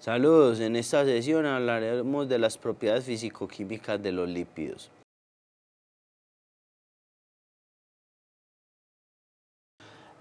Saludos, en esta sesión hablaremos de las propiedades físico-químicas de los lípidos.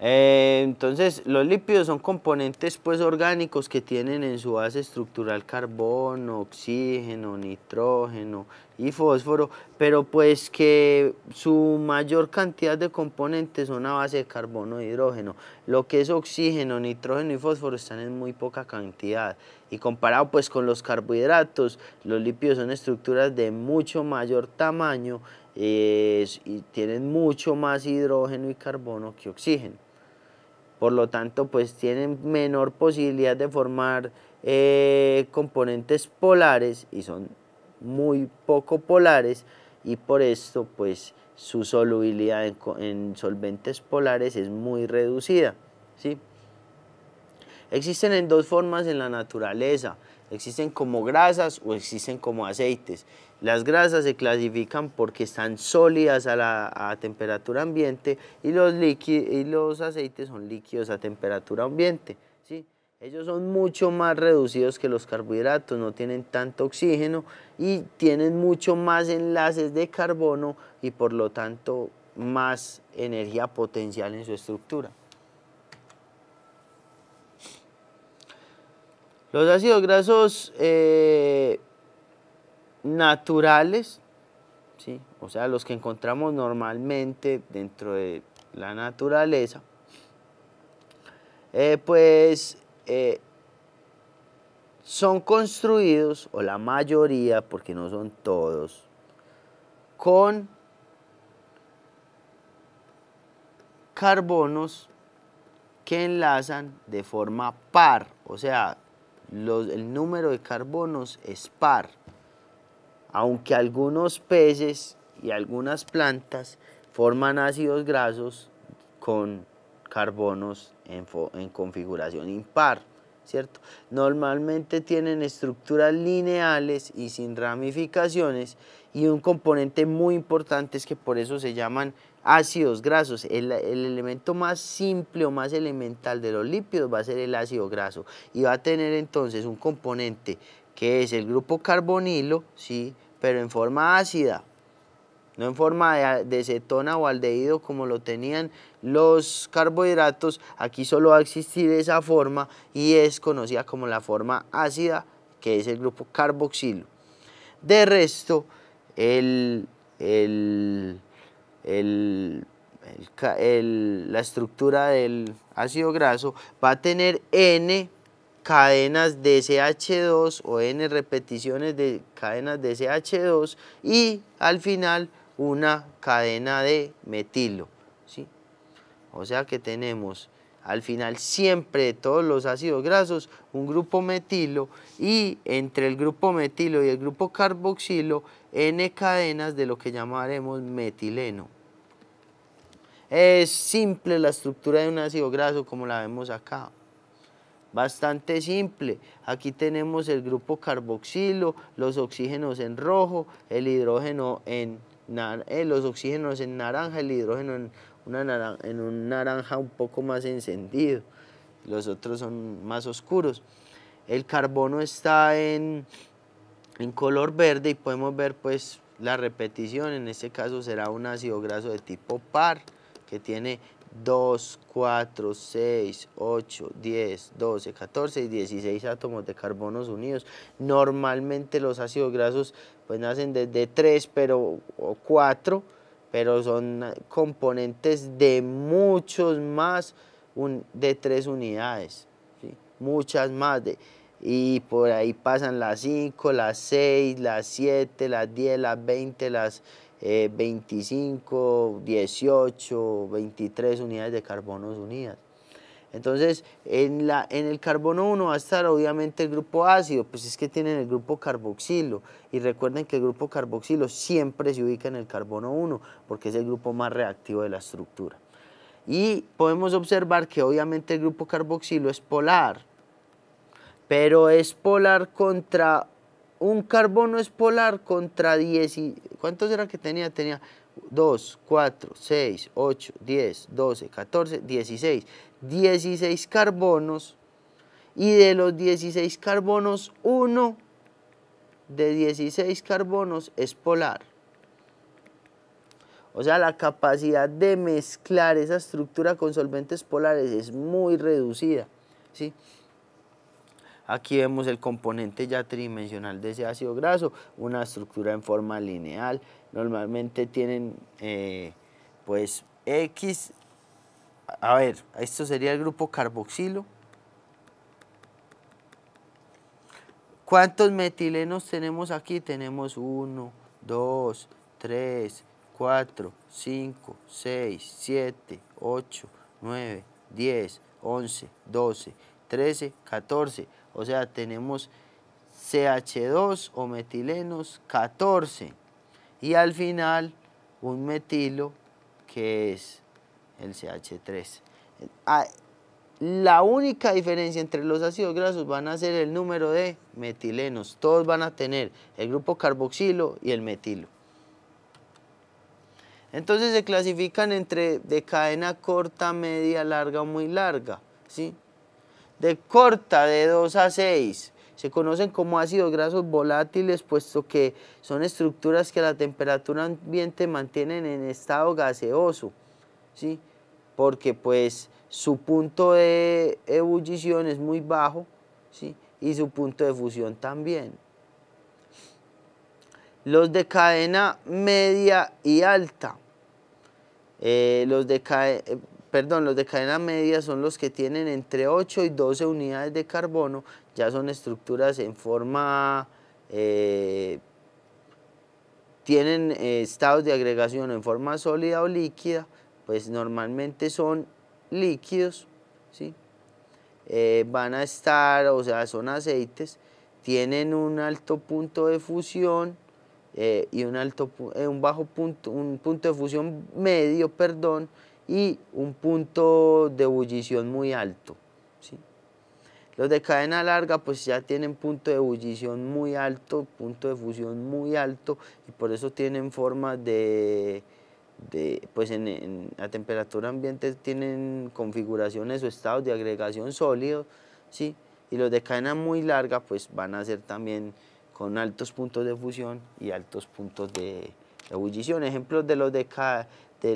Entonces, los lípidos son componentes pues orgánicos que tienen en su base estructural carbono, oxígeno, nitrógeno y fósforo, pero pues que su mayor cantidad de componentes son a base de carbono e hidrógeno. Lo que es oxígeno, nitrógeno y fósforo están en muy poca cantidad. Y comparado pues con los carbohidratos, los lípidos son estructuras de mucho mayor tamaño y tienen mucho más hidrógeno y carbono que oxígeno. Por lo tanto, pues tienen menor posibilidad de formar componentes polares y son muy poco polares, y por esto pues su solubilidad en solventes polares es muy reducida, ¿sí? Existen en dos formas en la naturaleza: existen como grasas o existen como aceites. Las grasas se clasifican porque están sólidas a temperatura ambiente, y los aceites son líquidos a temperatura ambiente, ¿sí? Ellos son mucho más reducidos que los carbohidratos, no tienen tanto oxígeno y tienen mucho más enlaces de carbono y por lo tanto más energía potencial en su estructura. Los ácidos grasos naturales, ¿sí? O sea, los que encontramos normalmente dentro de la naturaleza, son construidos, o la mayoría, porque no son todos, con carbonos que enlazan de forma par, o sea, el número de carbonos es par, aunque algunos peces y algunas plantas forman ácidos grasos con carbonos en configuración impar, ¿cierto? Normalmente tienen estructuras lineales y sin ramificaciones, y un componente muy importante es que por eso se llaman ácidos grasos. El elemento más simple o más elemental de los lípidos va a ser el ácido graso, y va a tener entonces un componente que es el grupo carbonilo, ¿sí? Pero en forma ácida, no en forma de cetona o aldehído como lo tenían los carbohidratos. Aquí solo va a existir esa forma y es conocida como la forma ácida, que es el grupo carboxilo. De resto, la estructura del ácido graso va a tener N cadenas de CH2 o N repeticiones de cadenas de CH2 y al final una cadena de metilo, ¿sí? O sea que tenemos al final siempre de todos los ácidos grasos un grupo metilo, y entre el grupo metilo y el grupo carboxilo N cadenas de lo que llamaremos metileno. Es simple la estructura de un ácido graso como la vemos acá. Bastante simple. Aquí tenemos el grupo carboxilo, los oxígenos en rojo, el hidrógeno los oxígenos en naranja, el hidrógeno en un naranja un poco más encendido. Los otros son más oscuros. El carbono está en color verde y podemos ver pues la repetición. En este caso será un ácido graso de tipo par que tiene 2, 4, 6, 8, 10, 12, 14 y 16 átomos de carbonos unidos. Normalmente los ácidos grasos pues nacen desde 3 o 4, pero son componentes de muchos más de 3 unidades, ¿sí? Muchas más y por ahí pasan las 5, las 6, las 7, las 10, las 20, las 25, 18, 23 unidades de carbonos unidas. Entonces, en el carbono 1 va a estar obviamente el grupo ácido, pues es que tienen el grupo carboxilo, y recuerden que el grupo carboxilo siempre se ubica en el carbono 1 porque es el grupo más reactivo de la estructura. Y podemos observar que obviamente el grupo carboxilo es polar, pero es polar contra un carbono, es polar contra 10. ¿Cuántos era que tenía? Tenía 2, 4, 6, 8, 10, 12, 14, 16. 16 carbonos y de los 16 carbonos, uno de 16 carbonos es polar. O sea, la capacidad de mezclar esa estructura con solventes polares es muy reducida, ¿sí? Aquí vemos el componente ya tridimensional de ese ácido graso, una estructura en forma lineal. Normalmente tienen pues X, a ver, esto sería el grupo carboxilo. ¿Cuántos metilenos tenemos aquí? Tenemos 1, 2, 3, 4, 5, 6, 7, 8, 9, 10, 11, 12, 13, 14. O sea, tenemos CH2 o metilenos 14. Y al final un metilo que es el CH3. La única diferencia entre los ácidos grasos van a ser el número de metilenos. Todos van a tener el grupo carboxilo y el metilo. Entonces se clasifican entre de cadena corta, media, larga o muy larga, ¿sí? De corta, de 2 a 6, se conocen como ácidos grasos volátiles, puesto que son estructuras que a la temperatura ambiente mantienen en estado gaseoso, ¿sí? Porque pues su punto de ebullición es muy bajo, ¿sí? Y su punto de fusión también. Los de cadena media y alta, los de cadena media son los que tienen entre 8 y 12 unidades de carbono, ya son estructuras en forma, tienen estados de agregación en forma sólida o líquida, pues normalmente son líquidos, ¿sí? Van a estar, o sea, son aceites, tienen un alto punto de fusión y un punto de fusión medio, perdón, y un punto de ebullición muy alto, ¿sí? Los de cadena larga pues ya tienen punto de ebullición muy alto, punto de fusión muy alto, y por eso tienen formas pues en la temperatura ambiente tienen configuraciones o estados de agregación sólidos, ¿sí? Y los de cadena muy larga pues van a ser también con altos puntos de fusión y altos puntos de ebullición. Ejemplos de los de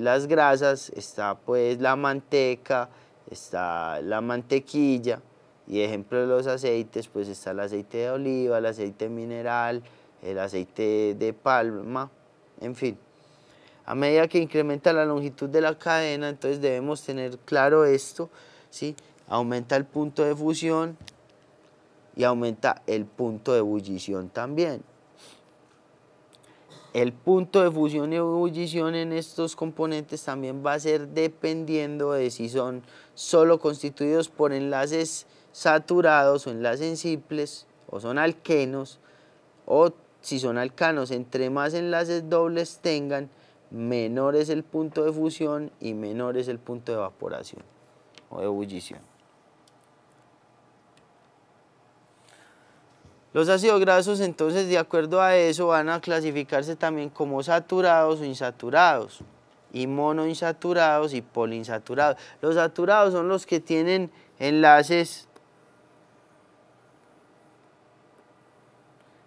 las grasas está pues la manteca, está la mantequilla, y ejemplo de los aceites pues está el aceite de oliva, el aceite mineral, el aceite de palma, en fin. A medida que incrementa la longitud de la cadena, entonces debemos tener claro esto, ¿sí? Aumenta el punto de fusión y aumenta el punto de ebullición también. El punto de fusión y ebullición en estos componentes también va a ser dependiendo de si son solo constituidos por enlaces saturados o enlaces simples, o son alquenos, o si son alcanos. Entre más enlaces dobles tengan, menor es el punto de fusión y menor es el punto de evaporación o de ebullición. Los ácidos grasos, entonces, de acuerdo a eso, van a clasificarse también como saturados o insaturados, y monoinsaturados y poliinsaturados. Los saturados son los que tienen enlaces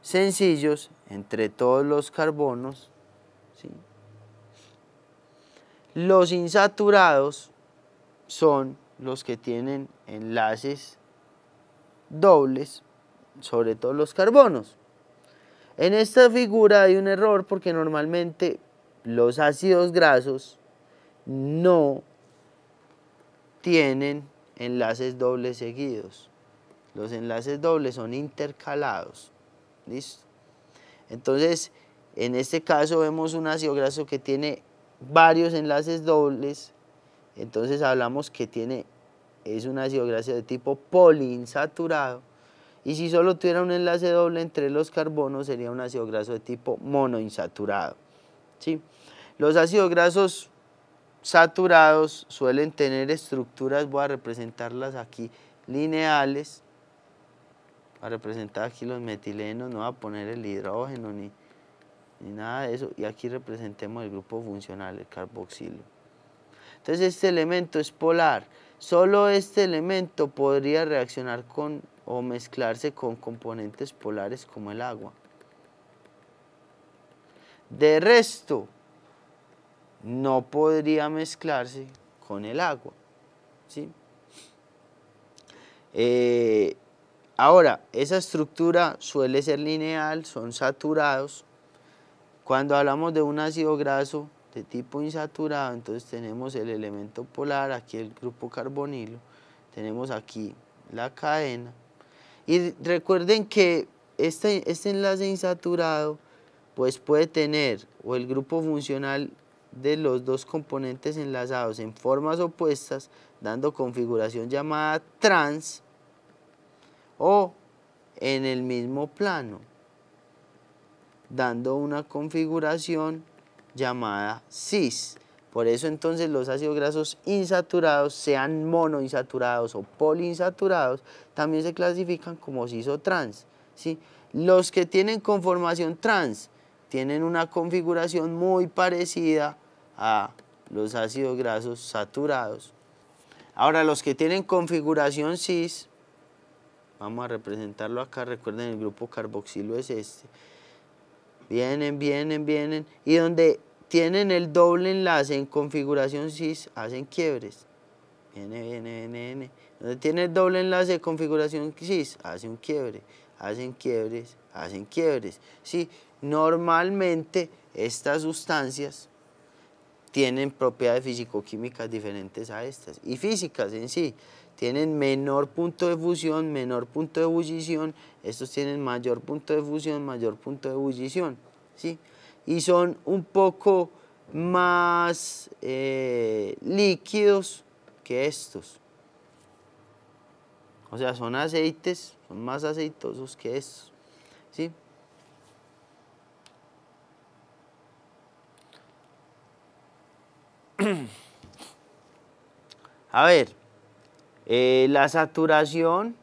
sencillos entre todos los carbonos, ¿sí? Los insaturados son los que tienen enlaces dobles sobre todos los carbonos. En esta figura hay un error porque normalmente los ácidos grasos no tienen enlaces dobles seguidos. Los enlaces dobles son intercalados. ¿Listo? Entonces, en este caso vemos un ácido graso que tiene varios enlaces dobles. Entonces hablamos que es un ácido graso de tipo poliinsaturado. Y si solo tuviera un enlace doble entre los carbonos, sería un ácido graso de tipo monoinsaturado, ¿sí? Los ácidos grasos saturados suelen tener estructuras, voy a representarlas aquí, lineales. Voy a representar aquí los metilenos, no voy a poner el hidrógeno ni nada de eso. Y aquí representemos el grupo funcional, el carboxilo. Entonces este elemento es polar. Solo este elemento podría reaccionar con o mezclarse con componentes polares como el agua. De resto, no podría mezclarse con el agua, ¿sí? Ahora, esa estructura suele ser lineal, son saturados. Cuando hablamos de un ácido graso de tipo insaturado, entonces tenemos el elemento polar, aquí el grupo carbonilo, tenemos aquí la cadena. Y recuerden que este enlace insaturado pues puede tener o el grupo funcional de los dos componentes enlazados en formas opuestas, dando configuración llamada trans, o en el mismo plano, dando una configuración llamada cis. Por eso entonces los ácidos grasos insaturados, sean monoinsaturados o poliinsaturados, también se clasifican como cis o trans, ¿sí? Los que tienen conformación trans tienen una configuración muy parecida a los ácidos grasos saturados. Ahora los que tienen configuración cis, vamos a representarlo acá, recuerden el grupo carboxilo es este. Vienen, y donde tienen el doble enlace en configuración cis, hacen quiebres. Viene. Donde tiene el doble enlace de configuración cis, hace un quiebre, hacen quiebres. Sí, normalmente estas sustancias tienen propiedades físico-químicas diferentes a estas, y físicas en sí. Tienen menor punto de fusión, menor punto de ebullición, estos tienen mayor punto de fusión, mayor punto de ebullición, ¿sí? Y son un poco más líquidos que estos. O sea, son aceites, son más aceitosos que estos, ¿sí? A ver, la saturación,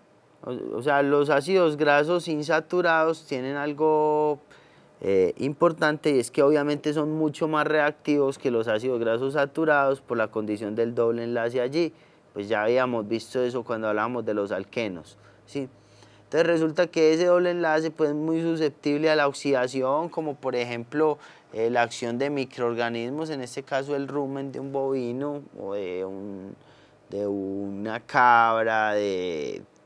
o sea, los ácidos grasos insaturados tienen algo importante, y es que obviamente son mucho más reactivos que los ácidos grasos saturados por la condición del doble enlace allí. Pues ya habíamos visto eso cuando hablábamos de los alquenos, ¿sí? Entonces resulta que ese doble enlace pues, es muy susceptible a la oxidación, como por ejemplo la acción de microorganismos, en este caso el rumen de un bovino o de una cabra,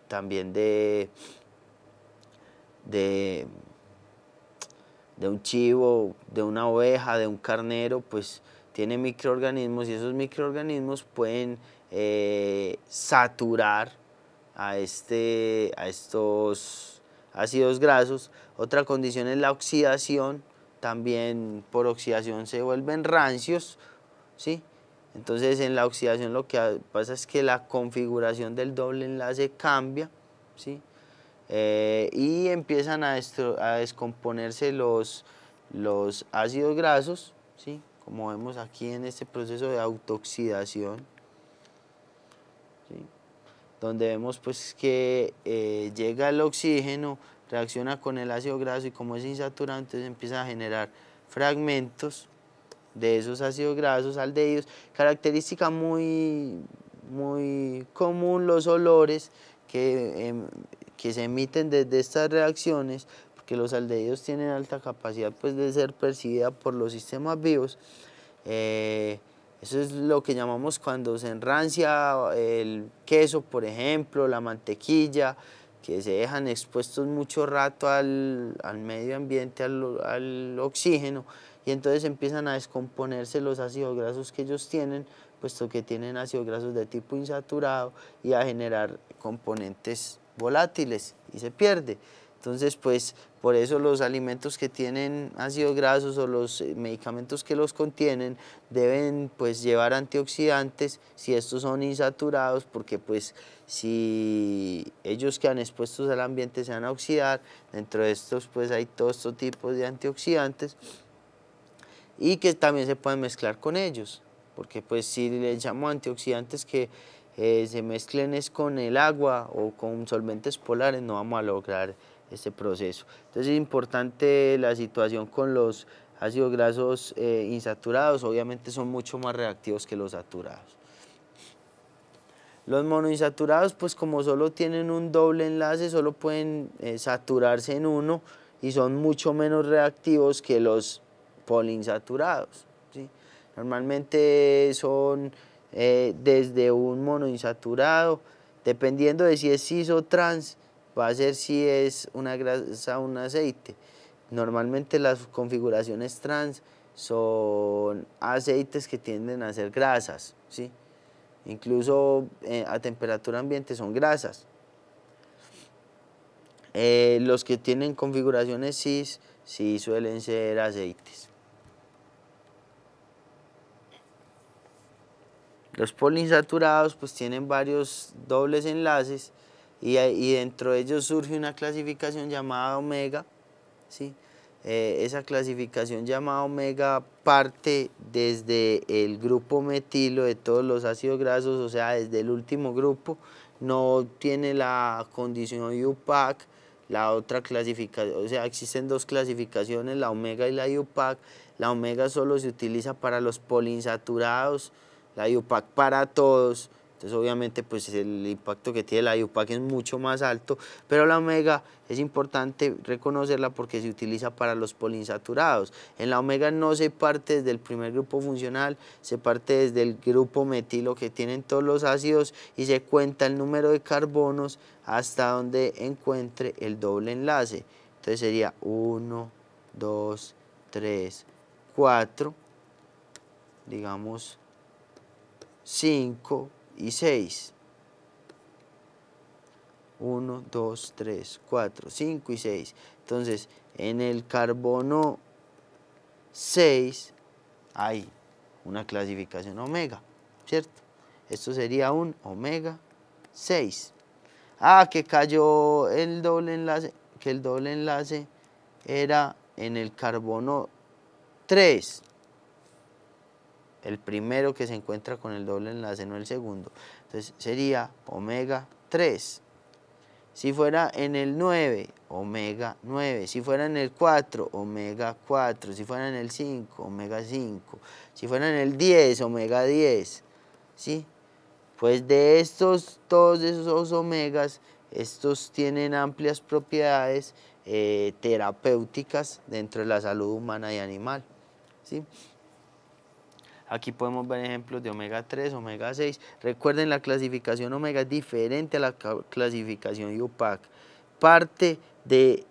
también de un chivo, de una oveja, de un carnero, pues tiene microorganismos, y esos microorganismos pueden saturar a estos ácidos grasos. Otra condición es la oxidación, también por oxidación se vuelven rancios, ¿sí? Entonces en la oxidación lo que pasa es que la configuración del doble enlace cambia, ¿sí? Y empiezan a descomponerse los ácidos grasos, ¿sí? Como vemos aquí en este proceso de autooxidación, ¿sí? Donde vemos pues que llega el oxígeno, reacciona con el ácido graso, y como es insaturado, entonces empieza a generar fragmentos de esos ácidos grasos aldehídos. Característica muy común, los olores que se emiten desde estas reacciones, porque los aldehídos tienen alta capacidad pues, de ser percibida por los sistemas vivos. Eso es lo que llamamos cuando se enrancia el queso, por ejemplo, la mantequilla, que se dejan expuestos mucho rato al medio ambiente, al oxígeno, y entonces empiezan a descomponerse los ácidos grasos que ellos tienen, puesto que tienen ácidos grasos de tipo insaturado, y a generar componentes volátiles, y se pierde. Entonces, pues, por eso los alimentos que tienen ácidos grasos o los medicamentos que los contienen deben, pues, llevar antioxidantes si estos son insaturados, porque, pues, si ellos quedan expuestos al ambiente se van a oxidar. Dentro de estos, pues, hay todos estos tipos de antioxidantes, y que también se pueden mezclar con ellos, porque, pues, si le echamos antioxidantes que se mezclen es con el agua o con solventes polares, no vamos a lograr este proceso. Entonces es importante la situación con los ácidos grasos insaturados, obviamente son mucho más reactivos que los saturados. Los monoinsaturados, pues como solo tienen un doble enlace, solo pueden saturarse en uno y son mucho menos reactivos que los poliinsaturados, ¿sí? Normalmente son desde un monoinsaturado, dependiendo de si es cis o trans, va a ser si es una grasa o un aceite. Normalmente las configuraciones trans son aceites que tienden a ser grasas, ¿sí? Incluso a temperatura ambiente son grasas. Los que tienen configuraciones cis, sí suelen ser aceites. Los poliinsaturados pues tienen varios dobles enlaces y dentro de ellos surge una clasificación llamada omega, ¿sí? Esa clasificación llamada omega parte desde el grupo metilo de todos los ácidos grasos, o sea, desde el último grupo, no tiene la condición IUPAC, la otra clasificación, o sea, existen dos clasificaciones, la omega y la IUPAC. La omega solo se utiliza para los poliinsaturados, la IUPAC para todos. Entonces obviamente pues el impacto que tiene la IUPAC es mucho más alto, pero la omega es importante reconocerla porque se utiliza para los poliinsaturados. En la omega no se parte desde el primer grupo funcional, se parte desde el grupo metilo que tienen todos los ácidos y se cuenta el número de carbonos hasta donde encuentre el doble enlace. Entonces sería 1, 2, 3, 4, digamos 5 y 6. 1, 2, 3, 4, 5 y 6. Entonces, en el carbono 6 hay una clasificación omega, ¿cierto? Esto sería un omega 6. Que cayó el doble enlace, que el doble enlace era en el carbono 3. El primero que se encuentra con el doble enlace, no el segundo. Entonces sería omega 3. Si fuera en el 9, omega 9. Si fuera en el 4, omega 4. Si fuera en el 5, omega 5. Si fuera en el 10, omega 10. ¿Sí? Pues de estos, todos esos omegas, estos tienen amplias propiedades terapéuticas dentro de la salud humana y animal, ¿sí? Aquí podemos ver ejemplos de omega 3, omega 6. Recuerden, la clasificación omega es diferente a la clasificación IUPAC. Parte de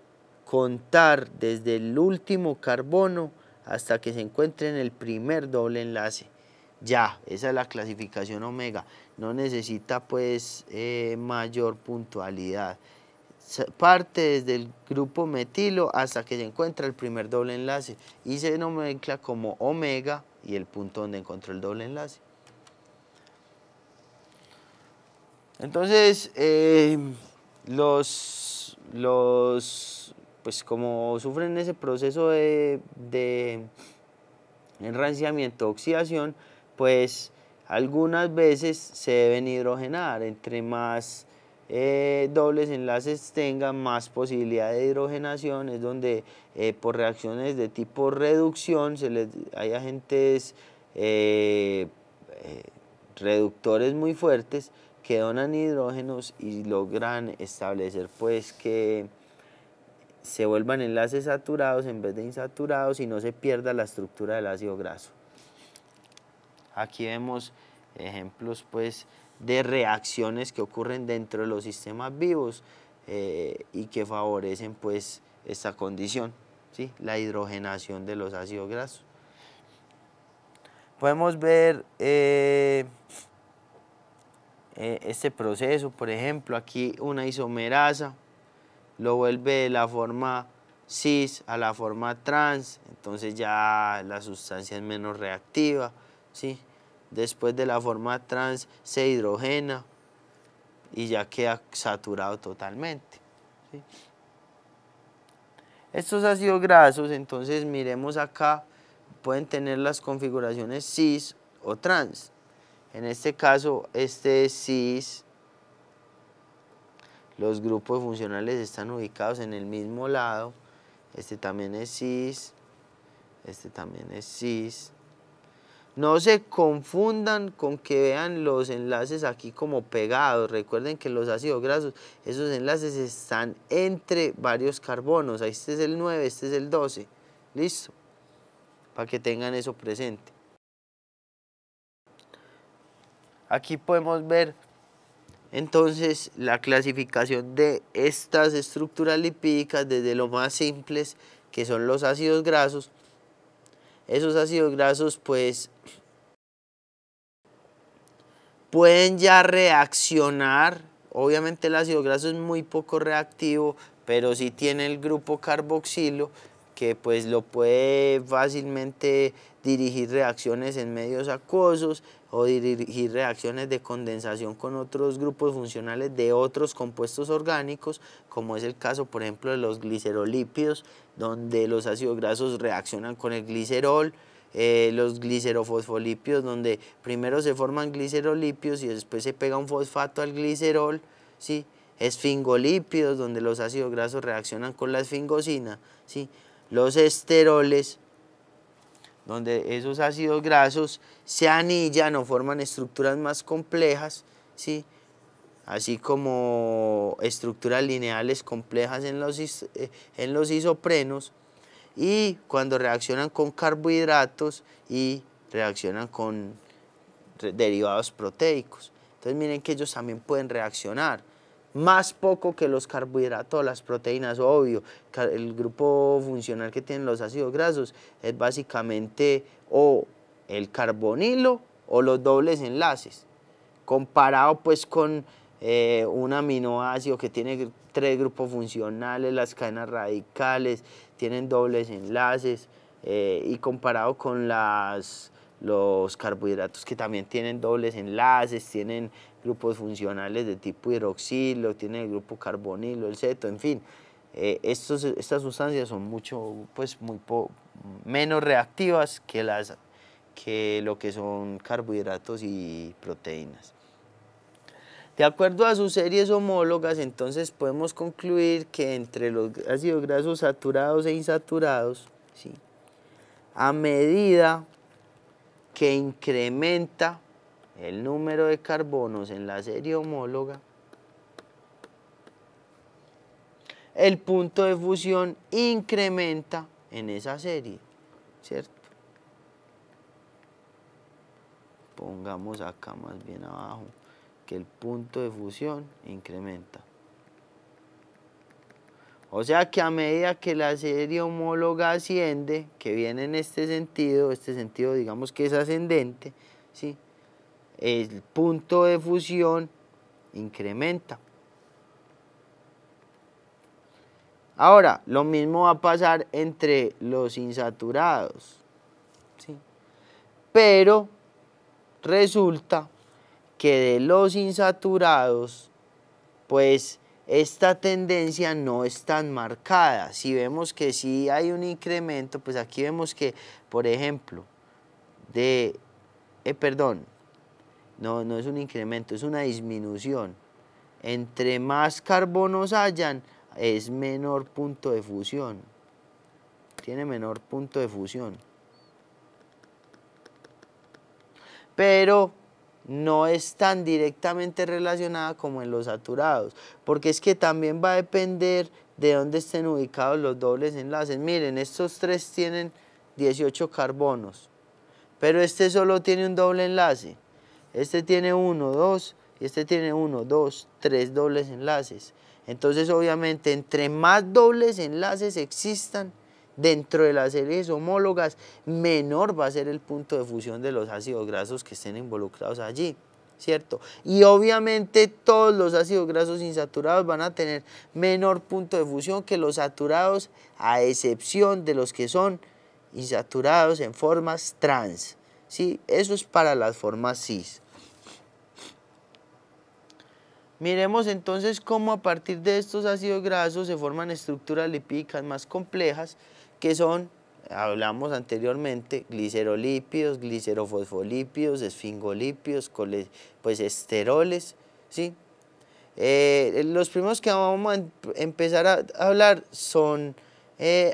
contar desde el último carbono hasta que se encuentre en el primer doble enlace. Ya, esa es la clasificación omega. No necesita pues mayor puntualidad. Parte desde el grupo metilo hasta que se encuentra el primer doble enlace y se nomencla como omega y el punto donde encontró el doble enlace. Entonces, pues como sufren ese proceso de enranciamiento, oxidación, pues algunas veces se deben hidrogenar. Entre más dobles enlaces tengan, más posibilidad de hidrogenación. Es donde por reacciones de tipo reducción hay agentes reductores muy fuertes que donan hidrógenos y logran establecer pues que se vuelvan enlaces saturados en vez de insaturados y no se pierda la estructura del ácido graso. Aquí vemos ejemplos pues de reacciones que ocurren dentro de los sistemas vivos y que favorecen pues esta condición, ¿sí? La hidrogenación de los ácidos grasos. Podemos ver este proceso, por ejemplo, aquí una isomerasa lo vuelve de la forma cis a la forma trans, entonces ya la sustancia es menos reactiva, ¿sí? Después de la forma trans se hidrogena y ya queda saturado totalmente, ¿sí? Estos ácidos grasos, entonces miremos acá, pueden tener las configuraciones cis o trans. En este caso, este es cis. Los grupos funcionales están ubicados en el mismo lado. Este también es cis. Este también es cis. No se confundan con que vean los enlaces aquí como pegados. Recuerden que los ácidos grasos, esos enlaces están entre varios carbonos. Ahí este es el 9, este es el 12. Listo. Para que tengan eso presente. Aquí podemos ver entonces la clasificación de estas estructuras lipídicas desde lo más simples, que son los ácidos grasos. Esos ácidos grasos pues pueden ya reaccionar. Obviamente el ácido graso es muy poco reactivo, pero sí tiene el grupo carboxilo, que pues lo puede fácilmente dirigir reacciones en medios acuosos o dirigir reacciones de condensación con otros grupos funcionales de otros compuestos orgánicos, como es el caso, por ejemplo, de los glicerolípidos, donde los ácidos grasos reaccionan con el glicerol, los glicerofosfolípidos, donde primero se forman glicerolípidos y después se pega un fosfato al glicerol, ¿sí? Esfingolípidos, donde los ácidos grasos reaccionan con la esfingosina, ¿sí? Los esteroles, donde esos ácidos grasos se anillan o forman estructuras más complejas, ¿sí? Así como estructuras lineales complejas en los isoprenos, y cuando reaccionan con carbohidratos y reaccionan con derivados proteicos. Entonces miren que ellos también pueden reaccionar. Más poco que los carbohidratos o las proteínas, obvio. El grupo funcional que tienen los ácidos grasos es básicamente o el carbonilo o los dobles enlaces, comparado pues con un aminoácido que tiene 3 grupos funcionales, las cadenas radicales tienen dobles enlaces, y comparado con los carbohidratos que también tienen dobles enlaces, tienen grupos funcionales de tipo hidroxilo, tienen el grupo carbonilo, el ceto, en fin. Estas sustancias son menos reactivas que lo que son carbohidratos y proteínas. De acuerdo a sus series homólogas, entonces podemos concluir que entre los ácidos grasos saturados e insaturados, ¿sí?, a medida que incrementa el número de carbonos en la serie homóloga, el punto de fusión incrementa en esa serie, ¿cierto? Pongamos acá más bien abajo que el punto de fusión incrementa. O sea que a medida que la serie homóloga asciende, que viene en este sentido digamos que es ascendente, ¿sí?, el punto de fusión incrementa. Ahora, lo mismo va a pasar entre los insaturados, ¿sí?, pero resulta que de los insaturados, pues esta tendencia no es tan marcada. Si vemos que sí hay un incremento, pues aquí vemos que, por ejemplo, no es un incremento, es una disminución. Entre más carbonos hayan, es menor punto de fusión. Tiene menor punto de fusión. Pero no es tan directamente relacionada como en los saturados, porque es que también va a depender de dónde estén ubicados los dobles enlaces. Miren, estos 3 tienen 18 carbonos, pero este solo tiene un doble enlace. Este tiene 1, 2, y este tiene 1, 2, 3 dobles enlaces. Entonces, obviamente, entre más dobles enlaces existan dentro de las series homólogas, menor va a ser el punto de fusión de los ácidos grasos que estén involucrados allí, ¿cierto? Y obviamente todos los ácidos grasos insaturados van a tener menor punto de fusión que los saturados, a excepción de los que son insaturados en formas trans, ¿sí? Eso es para las formas cis. Miremos entonces cómo a partir de estos ácidos grasos se forman estructuras lipídicas más complejas, que son, hablamos anteriormente, glicerolípidos, glicerofosfolípidos, esfingolípidos, pues esteroles, ¿sí? Los primeros que vamos a empezar a hablar son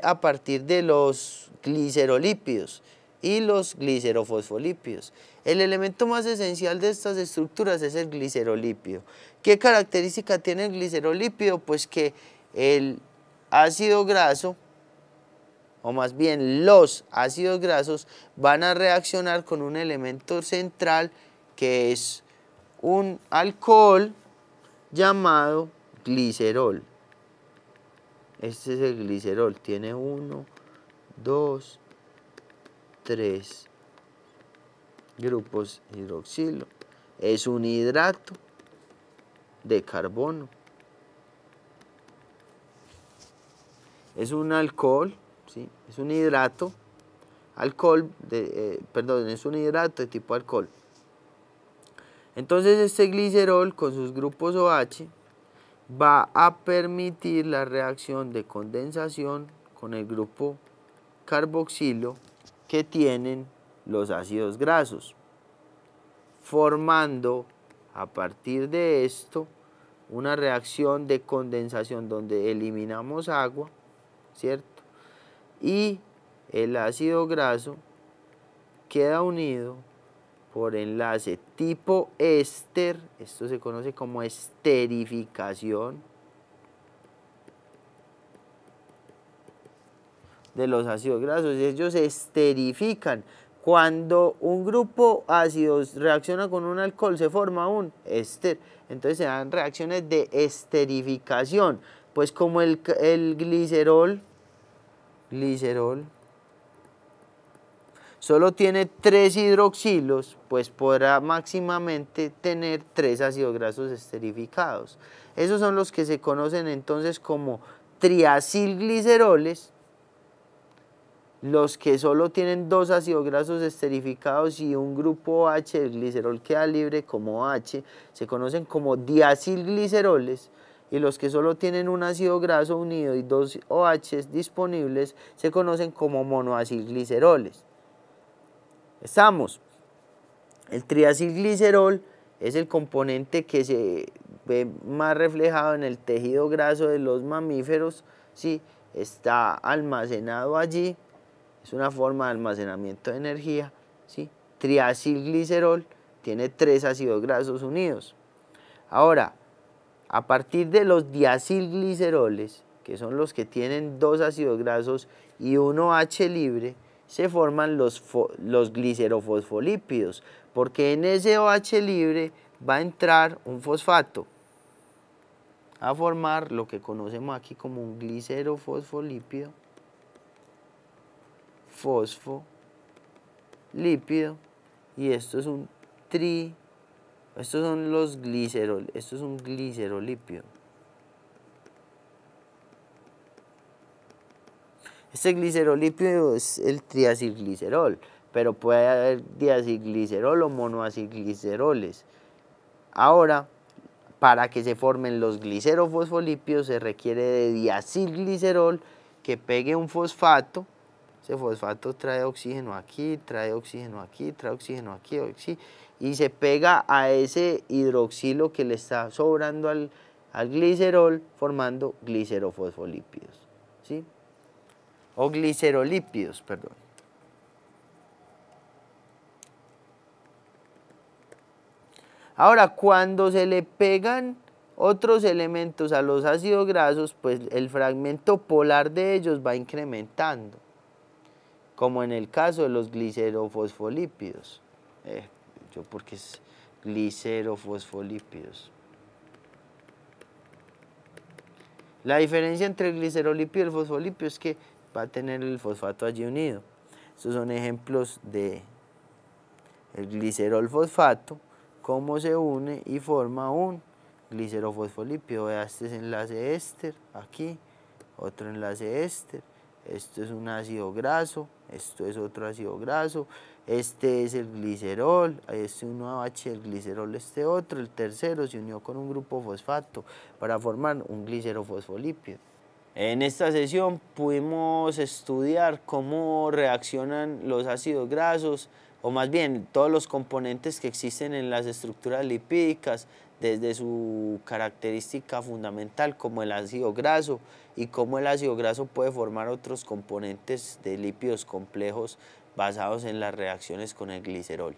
a partir de los glicerolípidos, y los glicerofosfolípidos. El elemento más esencial de estas estructuras es el glicerolípido. ¿Qué característica tiene el glicerolípido? Pues que el ácido graso, o más bien los ácidos grasos, van a reaccionar con un elemento central que es un alcohol llamado glicerol. Este es el glicerol, tiene 1, 2, 3 grupos hidroxilo. Es un hidrato de carbono. Es un alcohol, ¿sí? Es un hidrato, es un hidrato de tipo alcohol. Entonces este glicerol con sus grupos OH va a permitir la reacción de condensación con el grupo carboxilo que tienen los ácidos grasos, formando a partir de esto una reacción de condensación donde eliminamos agua, ¿cierto? Y el ácido graso queda unido por enlace tipo éster, esto se conoce como esterificación de los ácidos grasos. Ellos se esterifican. Cuando un grupo ácido reacciona con un alcohol se forma un éster, entonces se dan reacciones de esterificación. Pues como el glicerol solo tiene 3 hidroxilos, pues podrá máximamente tener 3 ácidos grasos esterificados. Esos son los que se conocen entonces como triacilgliceroles, los que solo tienen 2 ácidos grasos esterificados y un grupo OH, el glicerol queda libre como OH, se conocen como diacilgliceroles, y los que solo tienen un ácido graso unido y 2 OH disponibles se conocen como monoacilgliceroles. Estamos. El triacilglicerol es el componente que se ve más reflejado en el tejido graso de los mamíferos, ¿sí? Está almacenado allí, es una forma de almacenamiento de energía, ¿sí? Triacilglicerol tiene 3 ácidos grasos unidos. Ahora, a partir de los diacilgliceroles, que son los que tienen 2 ácidos grasos y un OH libre, se forman los glicerofosfolípidos, porque en ese OH libre va a entrar un fosfato a formar lo que conocemos aquí como un glicerofosfolípido, fosfolípido, y esto es un estos son los glicerol, esto es un glicerolípido. Este glicerolípido es el triacilglicerol, pero puede haber diacilglicerol o monoacilgliceroles. Ahora, para que se formen los glicerofosfolípidos se requiere de diacilglicerol que pegue un fosfato. Ese fosfato trae oxígeno aquí, trae oxígeno aquí, trae oxígeno aquí, y se pega a ese hidroxilo que le está sobrando al glicerol, formando glicerofosfolípidos, ¿sí? O glicerolípidos, perdón. Ahora, cuando se le pegan otros elementos a los ácidos grasos, pues el fragmento polar de ellos va incrementando, como en el caso de los glicerofosfolípidos. Porque es glicerofosfolípidos. La diferencia entre el glicerolípido y el fosfolípido es que va a tener el fosfato allí unido. Estos son ejemplos de el glicerol fosfato, cómo se une y forma un glicerofosfolípido. Vea, este es enlace éster, aquí, otro enlace éster, esto es un ácido graso, esto es otro ácido graso, este es el glicerol, este es un OH, el glicerol este otro, el tercero se unió con un grupo fosfato para formar un glicerofosfolípido. En esta sesión pudimos estudiar cómo reaccionan los ácidos grasos, o más bien todos los componentes que existen en las estructuras lipídicas desde su característica fundamental como el ácido graso y cómo el ácido graso puede formar otros componentes de lípidos complejos basados en las reacciones con el glicerol.